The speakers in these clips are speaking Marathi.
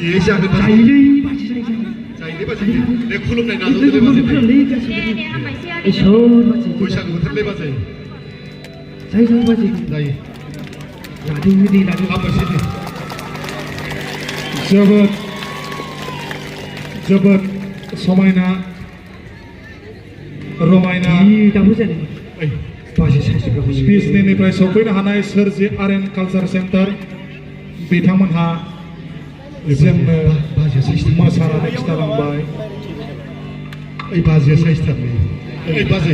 예, 시작은 다시. 자이레이 바지 자이레이. 자, 이래 바지. 내 쿨럽네 나도 내 바지. 이쇼 바지. 보시하고 틀레 바지. 자이레이 바지. 나이. 나디 나디. 한번 시지. जोबोद समायना रमायना स्पिसनिफ्राय सफैनो हानाय सोरजि आर्ट एन्ड कालचार सेन्टार बिथांमोनहा जोंनो मोसानानै खिन्थालांबाय ओइ बाजैया साइसथारलै ओइ बाजै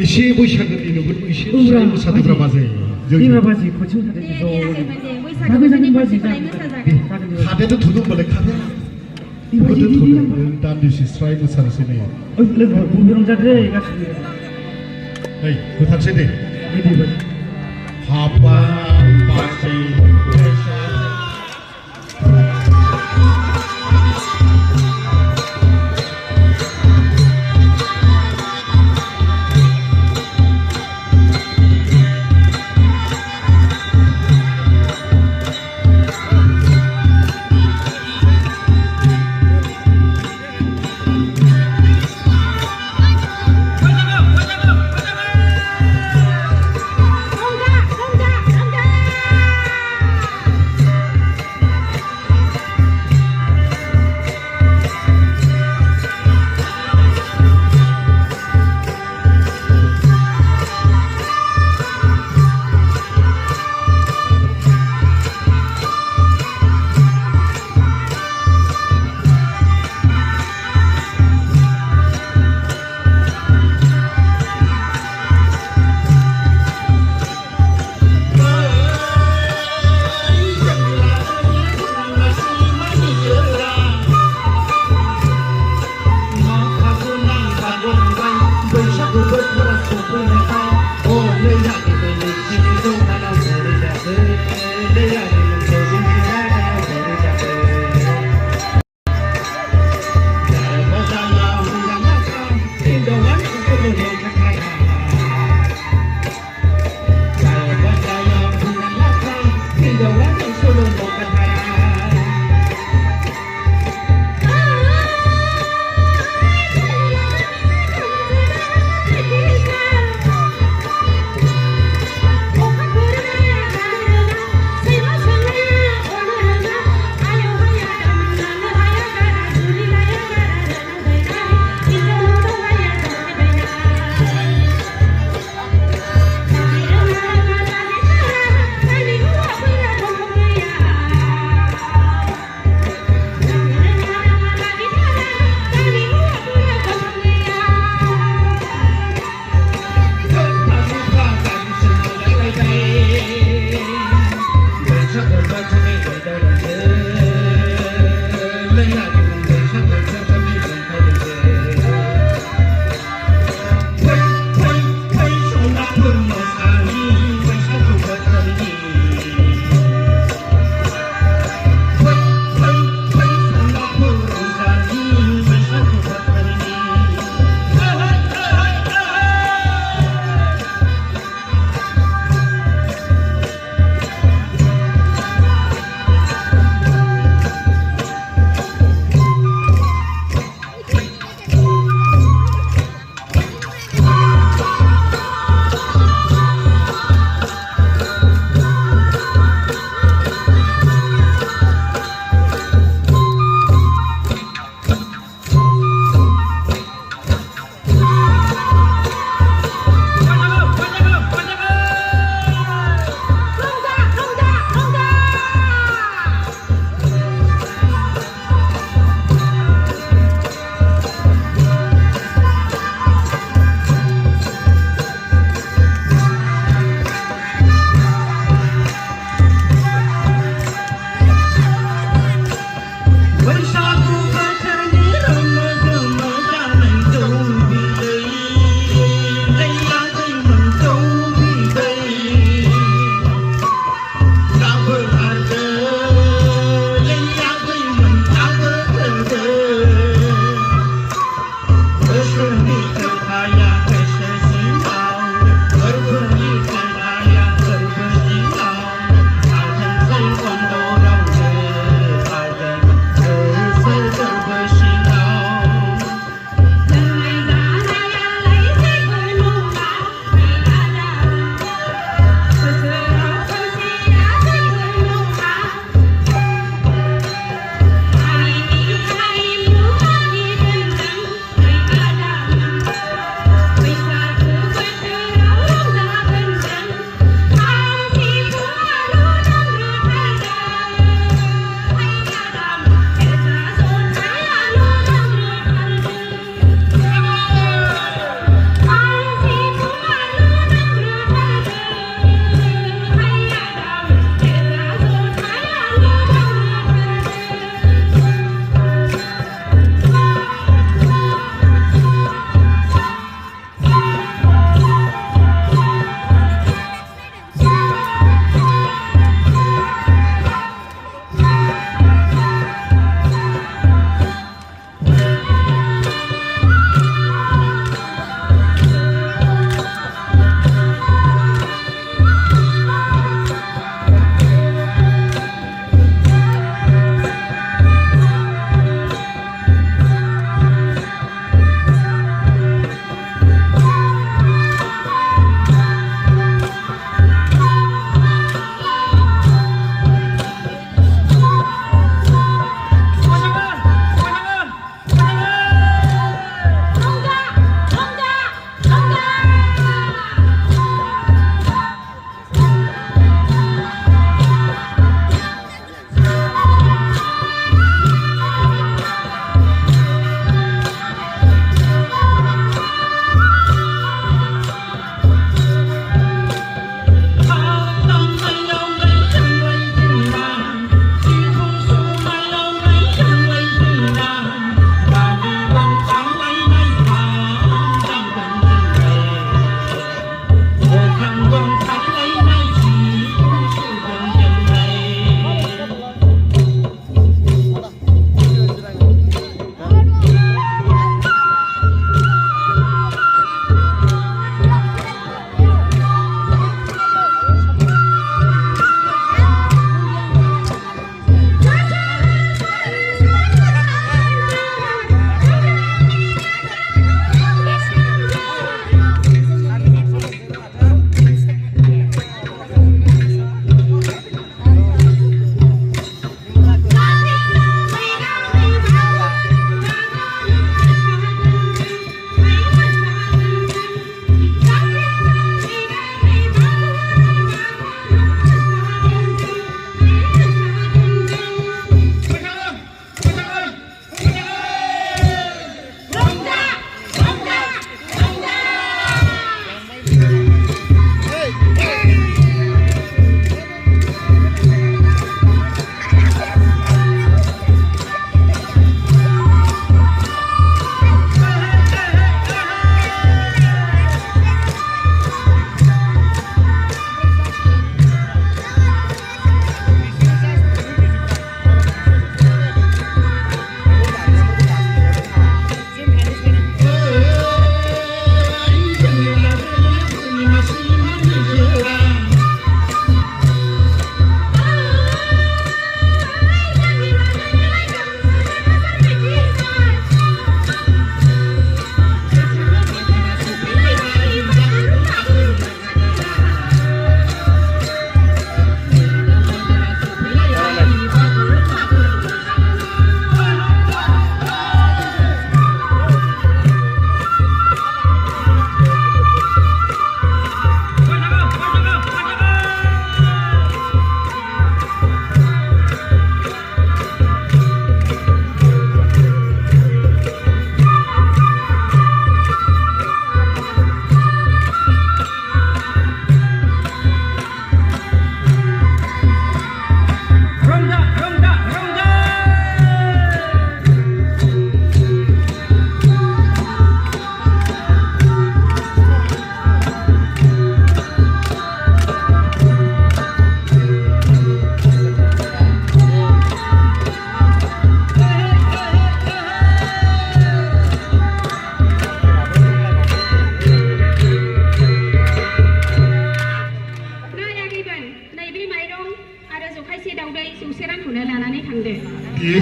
एसे बैसागोनि नुगोन एसे मोसादोब्रा बाजै जोंनि बाजै कोचिं थादों ज' बाजै खादेथ' थुदों होनबालाय खादों गोदो थुदों दान्दिसे स्राय मोसानोसै नै लोगो रंजादो गासिबो ओइ होथारसै दे हाबा बाजै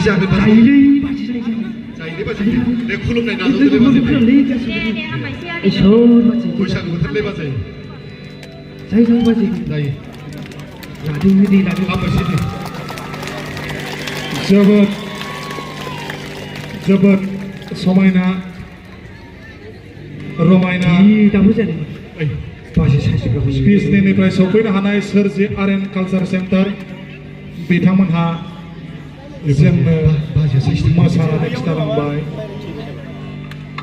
जागोन ना जायोलै बाजि जायो जायोलै बाजै दे खुलुमनाय लोगोफोरबो नाजावदोलै बाजै फोरोंलै गासिबो इसोर बाजि बैसागु बोथोरलै बाजै जायो बाजि जायो लादो दे लादो हामबायसै दे जोबोद जोबोद समायना रमायना दाबो जादों बाजि साइसफ्राबो स्पिसनिफ्राय सफैनो हानाय सोरजि आर्ट एन्ड कालचार सेन्टार बिथांमोनहा जोंनो मोसानानै खिन्थालांबाय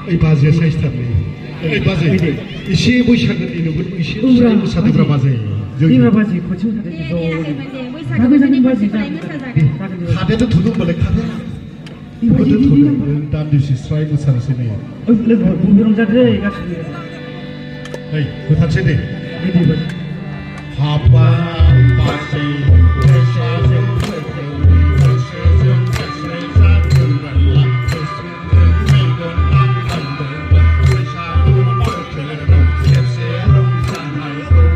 ओइ बाजैया साइसथारलै ओइ बाजै एसे बैसागोनि नुगोन एसे मोसादोब्रा बाजै जोंना बाजि खनसे मोसादों ज' दाबो जादों बाजि खादायाथ' थुदों होनबालाय खादाया बेखौथ' थुदों दान्दिसे स्राय मोसानोसै नै लोगोफोर बुंनो रंजादों गासिबो ओइ होथारसै दे दे बाजि हाबा बाजै गोसोजों गोसोजों गोसो जागोनला गोसोजों मेगन नांगोन बैसागु बोथोराव खेबसे रंजानायखौ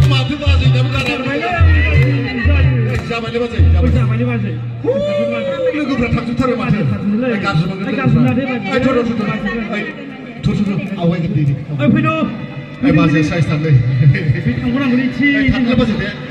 माथो बाजै दाबो जाबायलै बाजै जाबायलै बाजै लोगोफ्रा थांजोबथारो माथो आवगायगोन दे फैद' बाजै साइज थांलै थांगोन आंबो एसे थांगोन बाजै दे